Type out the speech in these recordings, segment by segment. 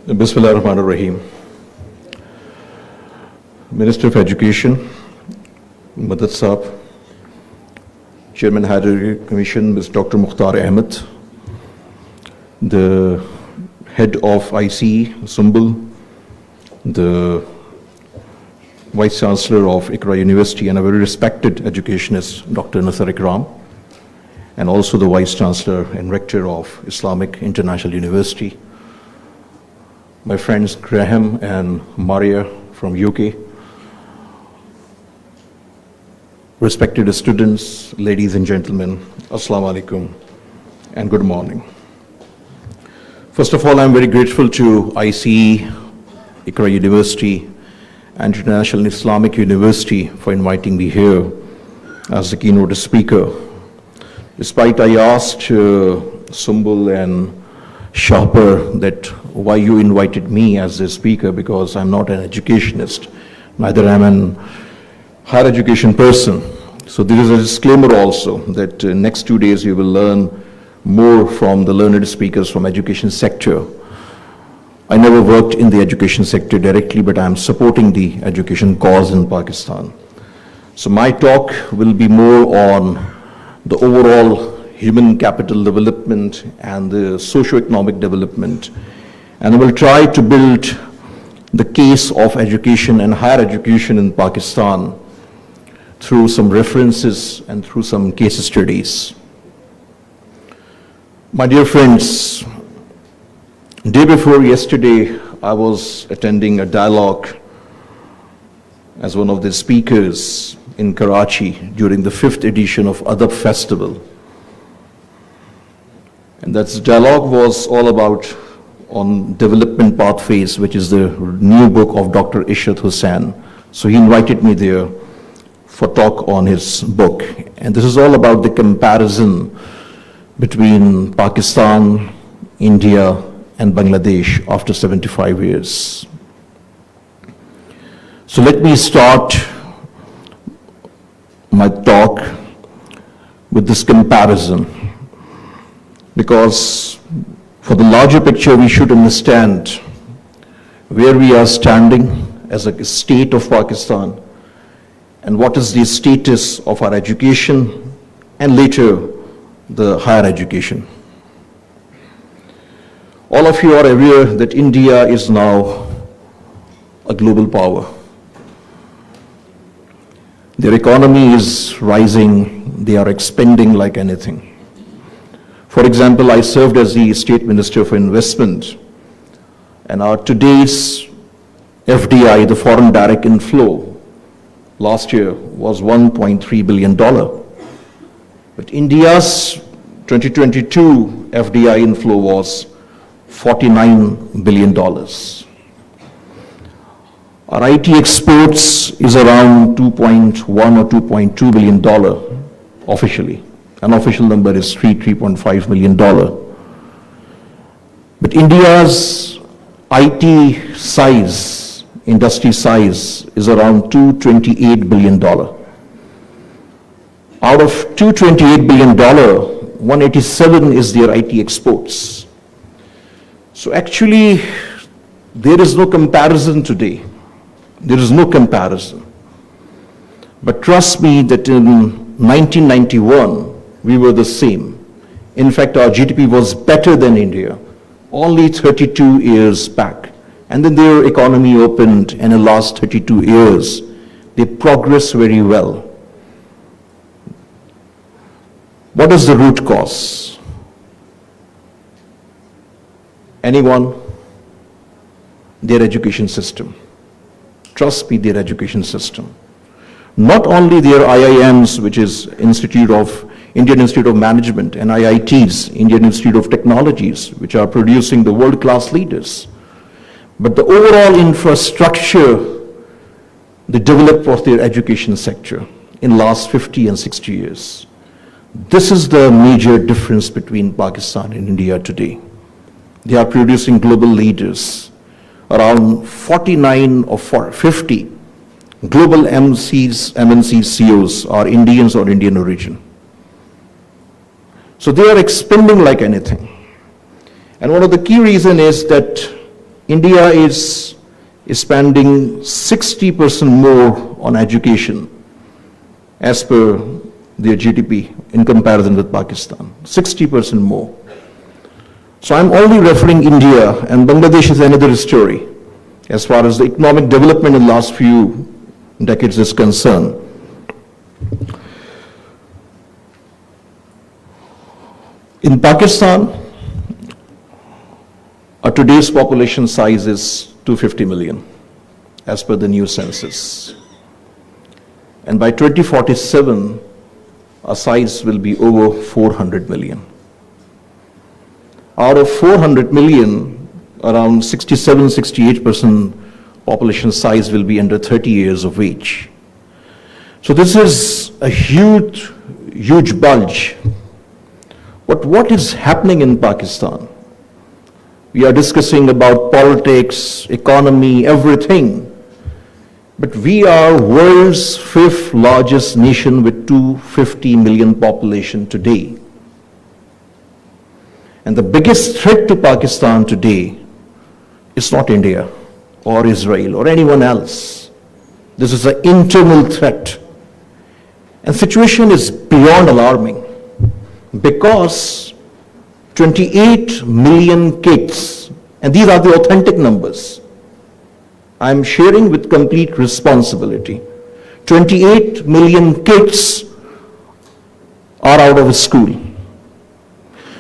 Bismillah ar-Rahman ar-Rahim. Minister of Education, Madad Saab, Chairman Higher Commission, Ms. Dr. Mukhtar Ahmed, the Head of IC, Sumbul, the Vice Chancellor of Iqra University and a very respected educationist, Dr. Nasser Ikram, and also the Vice Chancellor and Rector of Islamic International University, my friends Graham and Maria from UK, respected students, ladies and gentlemen, Assalamu alaikum and good morning. First of all, I'm very grateful to ICE, Iqra University, and International Islamic University for inviting me here as the keynote speaker. Despite I asked Sumbul and Shahpur that why you invited me as a speaker, because I'm not an educationist, neither am an higher education person. So there is a disclaimer also that next 2 days you will learn more from the learned speakers from education sector. I never worked in the education sector directly, but I'm supporting the education cause in Pakistan. So my talk will be more on the overall human capital development and the socio-economic development. And I will try to build the case of education and higher education in Pakistan through some references and through some case studies. My dear friends, day before yesterday, I was attending a dialogue as one of the speakers in Karachi during the 5th edition of Adab Festival. And that dialogue was all about on development pathways, which is the new book of Dr. Ishrat Hussain. So he invited me there for talk on his book. And this is all about the comparison between Pakistan, India, and Bangladesh after 75 years. So let me start my talk with this comparison, because for the larger picture we should understand where we are standing as a state of Pakistan and what is the status of our education and later the higher education. All of you are aware that India is now a global power. Their economy is rising, they are expanding like anything. For example, I served as the State Minister for Investment, and our today's FDI, the foreign direct inflow, last year was $1.3 billion. But India's 2022 FDI inflow was $49 billion. Our IT exports is around $2.1 or $2.2 billion officially. An official number is $3.5 million. But India's IT size, industry size, is around $228 billion. Out of $228 billion, 187 is their IT exports. So actually, there is no comparison today. There is no comparison. But trust me that in 1991, we were the same. In fact, our GDP was better than India, only 32 years back. And then their economy opened, and in the last 32 years, they progressed very well. What is the root cause? Anyone? Their education system. Trust me, their education system. Not only their IIMs, which is Indian Institute of Management, and IITs, Indian Institute of Technologies, which are producing the world-class leaders, but the overall infrastructure, the development of their education sector in last 50 and 60 years. This is the major difference between Pakistan and India today. They are producing global leaders. Around 49 or 50 global MNC CEOs are Indians or Indian origin. So they are expanding like anything. And one of the key reasons is that India is spending 60% more on education as per their GDP in comparison with Pakistan, 60% more. So I'm only referring India, and Bangladesh is another story as far as the economic development in the last few decades is concerned. In Pakistan, today's population size is 250 million, as per the new census. And by 2047, our size will be over 400 million. Out of 400 million, around 67-68% population size will be under 30 years of age. So this is a huge, huge bulge. But what is happening in Pakistan? We are discussing about politics, economy, everything. But we are world's 5th largest nation with 250 million population today. And the biggest threat to Pakistan today is not India or Israel or anyone else. This is an internal threat. And situation is beyond alarming because 28 million kids, and these are the authentic numbers, I'm sharing with complete responsibility. 28 million kids are out of school.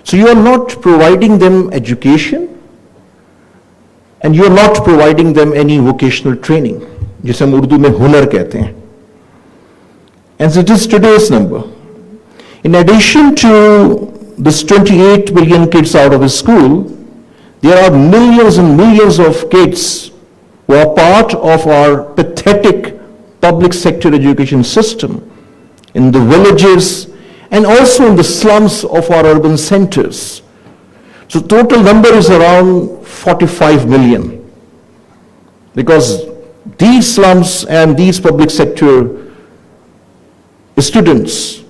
So you are not providing them education, and you are not providing them any vocational training, जिसे हम उर्दू में हुनर कहते हैं. And so this is today's number. In addition to this 28 million kids out of school, there are millions and millions of kids who are part of our pathetic public sector education system in the villages and also in the slums of our urban centers. So total number is around 45 million, because these slums and these public sector students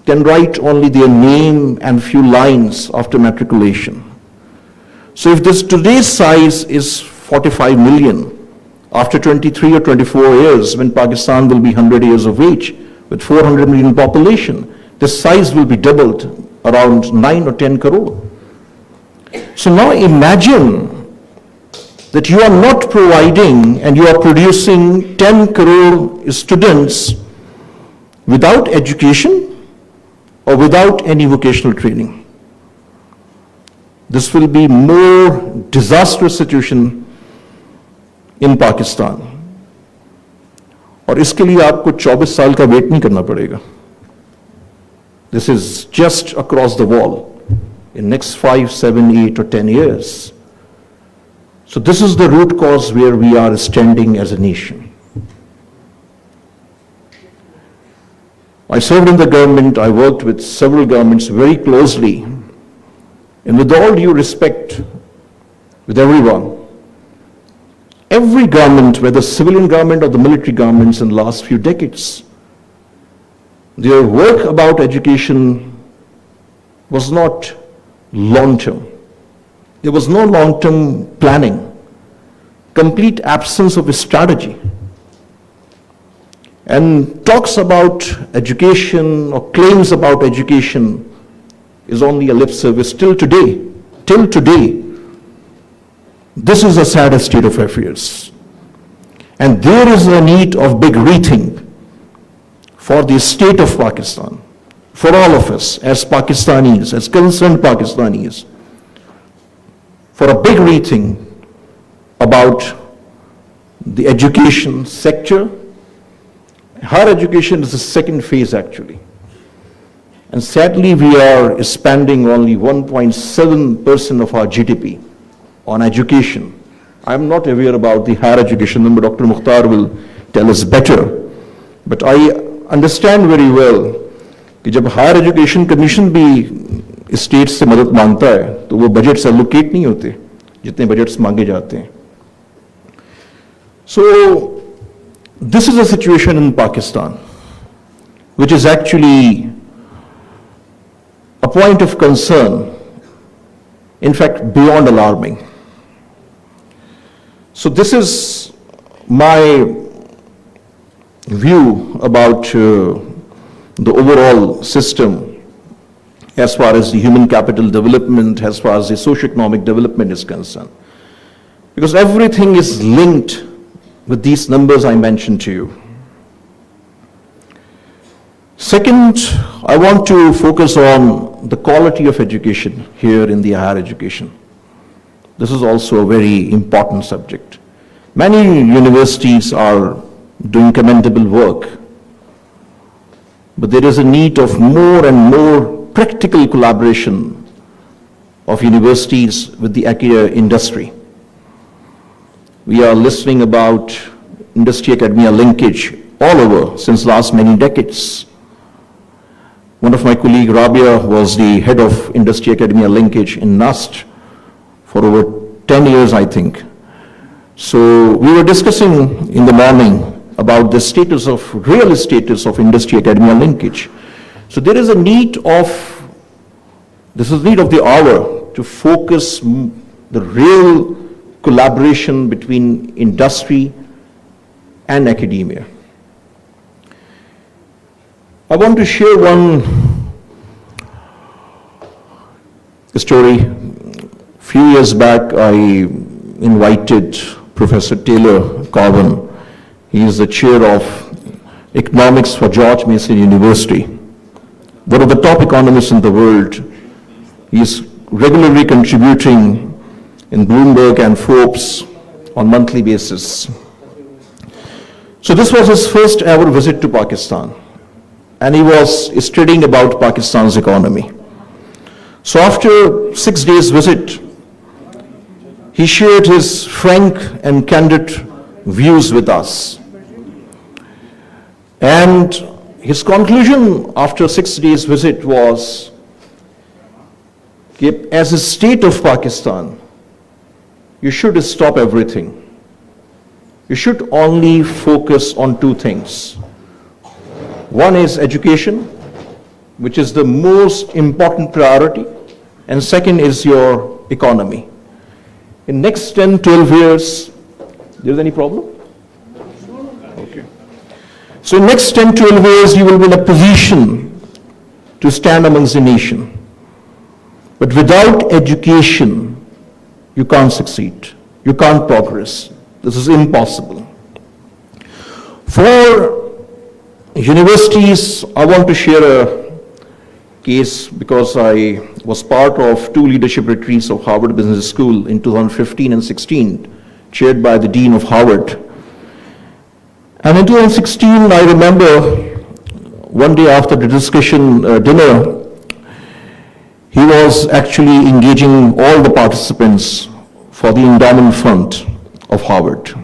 can write only their name and few lines after matriculation. So if this today's size is 45 million, after 23 or 24 years, when Pakistan will be 100 years of age, with 400 million population, the size will be doubled, around 9 or 10 crore. So now imagine that you are not providing and you are producing 10 crore students without education or without any vocational training. This will be more disastrous situation in Pakistan. और इसके लिए आपको 24 साल का wait नहीं करना पड़ेगा. This is just across the wall in next 5, 7, 8 or 10 years. So this is the root cause where we are standing as a nation. I served in the government, I worked with several governments very closely, and with all due respect with everyone, every government, whether civilian government or the military governments in the last few decades, their work about education was not long-term. There was no long-term planning, complete absence of a strategy. And talks about education or claims about education is only a lip service till today. Till today, this is a sad state of affairs. And there is a need of big rethink for the state of Pakistan, for all of us as Pakistanis, as concerned Pakistanis, for a big rethink about the education sector. Higher education is the second phase actually. And sadly, we are spending only 1.7% of our GDP on education. I'm not aware about the higher education number. Dr. Mukhtar will tell us better. But I understand very well कि जब higher education commission भी state से मदद मांगता है तो वो budgets allocate नहीं होते जितने बजट्स मांगे जाते हैं. So this is a situation in Pakistan which is actually a point of concern, in fact beyond alarming. So this is my view about the overall system as far as the human capital development, as far as the socio-economic development is concerned. Because everything is linked with these numbers I mentioned to you. Second, I want to focus on the quality of education here in the higher education. This is also a very important subject. Many universities are doing commendable work, but there is a need of more and more practical collaboration of universities with the industry. We are listening about industry-academia linkage all over since last many decades. One of my colleagues, Rabia, was the head of industry-academia linkage in NUST for over 10 years, I think. So we were discussing in the morning about the real status of industry-academia linkage. So there is a need of the hour to focus the real collaboration between industry and academia. I want to share one story. A few years back, I invited Professor Taylor Cowan. He is the chair of economics for George Mason University. One of the top economists in the world. He is regularly contributing in Bloomberg and Forbes on monthly basis. So this was his first ever visit to Pakistan, and he was studying about Pakistan's economy. So after 6 days visit, he shared his frank and candid views with us. And his conclusion after 6 days visit was, as a state of Pakistan, you should stop everything. You should only focus on two things. One is education, which is the most important priority, and second is your economy. In next 10, 12 years, there is any problem? Okay. So in next 10, 12 years, you will be in a position to stand amongst the nation. But without education, you can't succeed. You can't progress. This is impossible. For universities, I want to share a case because I was part of 2 leadership retreats of Harvard Business School in 2015 and 16, chaired by the Dean of Harvard. And in 2016, I remember one day after the discussion dinner, he was actually engaging all the participants for the endowment fund of Harvard.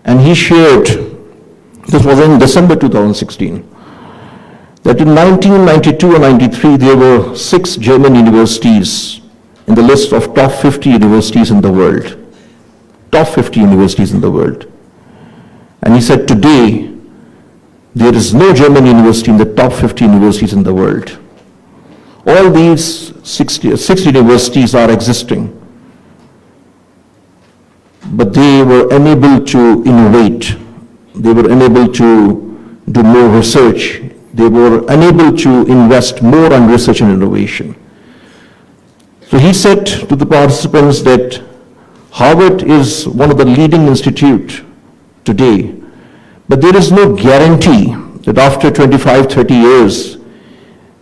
And he shared, this was in December 2016, that in 1992 and 93, there were 6 German universities in the list of top 50 universities in the world. Top 50 universities in the world. And he said today, there is no German university in the top 50 universities in the world. All these 6 universities are existing, but they were unable to innovate. They were unable to do more research. They were unable to invest more on research and innovation. So he said to the participants that Harvard is one of the leading institutes today, but there is no guarantee that after 25, 30 years,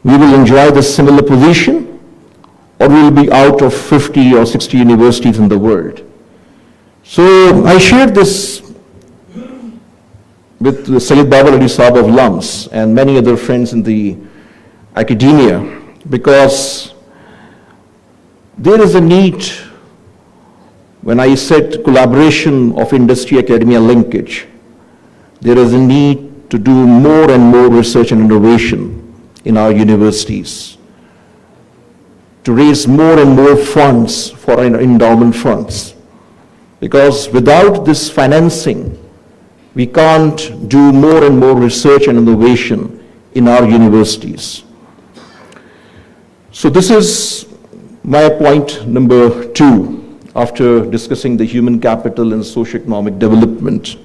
we will enjoy the similar position, or we will be out of 50 or 60 universities in the world. So I shared this with the Sayyid Babar Ali Saab of LUMS and many other friends in the academia, because there is a need, when I said collaboration of industry-academia linkage, there is a need to do more and more research and innovation in our universities, to raise more and more funds for our endowment funds. Because without this financing, we can't do more and more research and innovation in our universities. So this is my point number 2 after discussing the human capital and socio-economic development.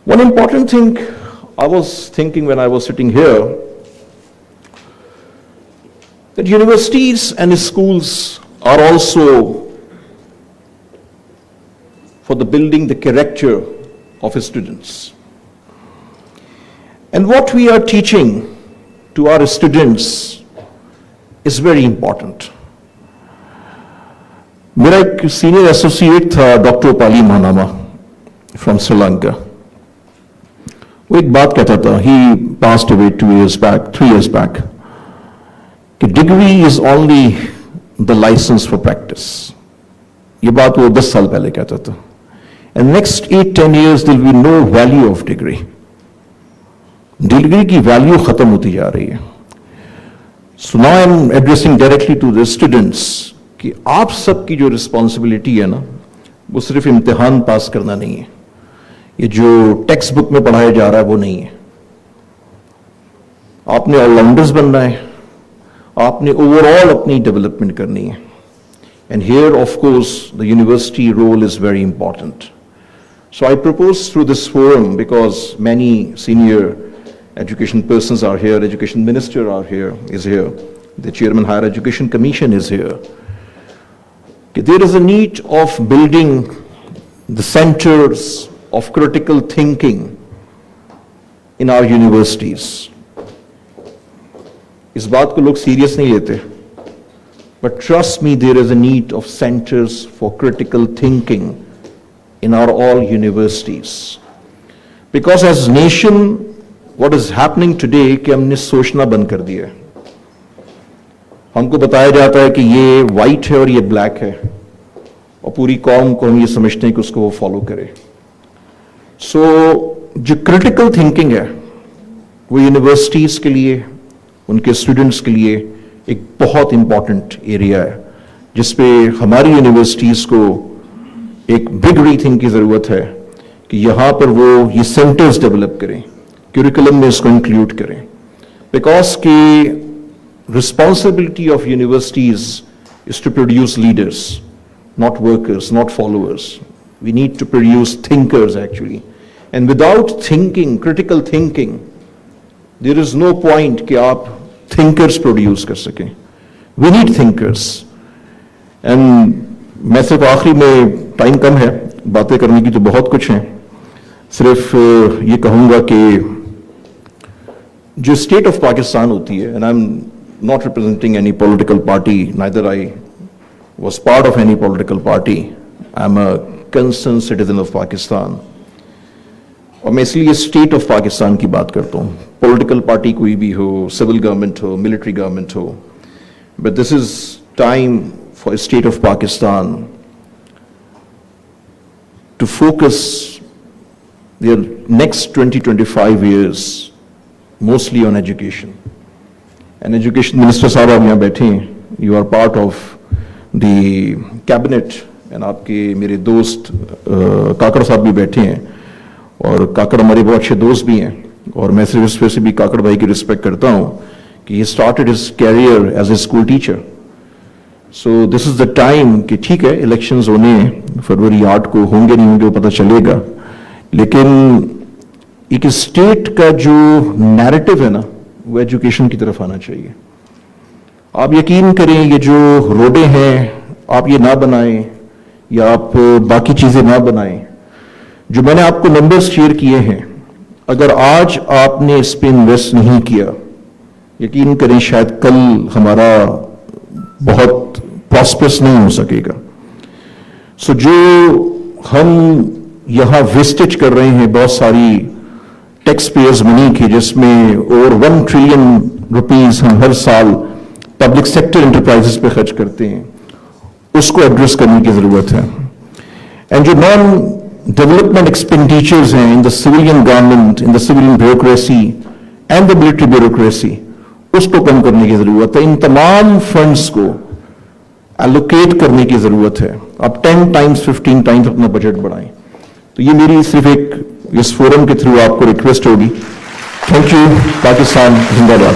One important thing I was thinking when I was sitting here, that universities and schools are also for the building the character of students. And what we are teaching to our students is very important. मेरा एक senior associate था doctor Pali Mahanama from Sri Lanka. वो एक बात कहता था, he passed away 2 years back, 3 years back, कि degree is only the licence for practice. ये बात वो 10 साल पहले कहता था. And next 8-10 years there will be no value of degree. Degree की वैल्यू खत्म होती जा रही है. So now I am addressing directly to the students कि आप सबकी जो रिस्पॉन्सिबिलिटी है ना, वो सिर्फ इम्तिहान पास करना नहीं है. ये जो टेक्स्ट बुक में पढ़ाया जा रहा है वो नहीं है. आपने ऑलराउंडर्स बनना है, आपने ओवरऑल अपनी डेवलपमेंट करनी है. And here of course the university role is very important. So I propose through this forum, because many senior education persons are here, education minister is here, the chairman higher education commission is here. There is a need of building the centers of critical thinking in our universities. इस बात को लोग serious नहीं लेते, but trust me, there is a need of centers for critical thinking in our all universities. Because as nation, what is happening today कि हमने सोचना बंद कर दिया है. हमको बताया जाता है कि ये वाइट है और ये ब्लैक है, और पूरी कौम को हम ये समझते हैं कि उसको वो फॉलो करे. सो जो क्रिटिकल थिंकिंग है वो यूनिवर्सिटीज के लिए, उनके स्टूडेंट्स के लिए एक बहुत इंपॉर्टेंट एरिया है, जिसपे हमारी यूनिवर्सिटीज को एक बिग रीथिंक की जरूरत है कि यहां पर वो ये सेंटर्स डेवलप करें, क्यूरिकुलम में इसको इंक्लूड करें. बिकॉज की responsibility of universities is to produce leaders, not workers, not followers. We need to produce thinkers actually. And without thinking, critical thinking, there is no point कि आप thinkers produce कर सकें. We need thinkers. And मैं सिर्फ आखिरी में, time कम है, बातें करने की तो बहुत कुछ हैं, सिर्फ ये कहूँगा कि जो स्टेट ऑफ पाकिस्तान होती है, and I'm not representing any political party, neither I was part of any political party. I'm a concerned citizen of Pakistan. और मैं इसलिए स्टेट ऑफ पाकिस्तान की बात करता हूँ. पॉलिटिकल पार्टी कोई भी हो, सिविल गवर्नमेंट हो, मिलिट्री गवर्नमेंट हो, but this is time for state of Pakistan to focus their next 20-25 years mostly on education. And education minister साहब आप यहाँ बैठे हैं, you are part of the cabinet, and आपके मेरे दोस्त काकड़ साहब भी बैठे हैं, और काकड़ हमारे बहुत अच्छे दोस्त भी हैं, और मैं सिर्फ इस वजह से भी काकड़ भाई की रिस्पेक्ट करता हूँ कि he started his career as a school teacher. So this is the time कि ठीक है इलेक्शंस होने हैं, फरवरी 8 को होंगे नहीं होंगे वो पता चलेगा, लेकिन एक स्टेट का जो नैरेटिव है ना, वो एजुकेशन की तरफ आना चाहिए. आप यकीन करें, ये जो रोडें हैं आप ये ना बनाएं या आप बाकी चीजें ना बनाएं, जो मैंने आपको नंबर्स शेयर किए हैं, अगर आज आपने इस पे इन्वेस्ट नहीं किया, यकीन करें शायद कल हमारा बहुत प्रॉस्पेरस नहीं हो सकेगा. सो जो हम यहां वेस्टेज कर रहे हैं बहुत सारी टैक्स पेयर्स मनी की, जिसमें ओवर 1 ट्रिलियन रुपीस हम हर साल पब्लिक सेक्टर एंटरप्राइजेस पे खर्च करते हैं, उसको एड्रेस करने की जरूरत है. एंड जो नॉन डेवलपमेंट एक्सपेंडिचर्स हैं in the civilian government, in the civilian bureaucracy and the military bureaucracy, उसको कम करने की जरूरत है. इन तमाम फंड्स को एलोकेट करने की जरूरत है. आप 10 टाइम्स 15 टाइम्स अपना बजट बढ़ाएं. तो ये मेरी सिर्फ एक इस फोरम के थ्रू आपको रिक्वेस्ट होगी. Thank you. पाकिस्तान जिंदाबाद.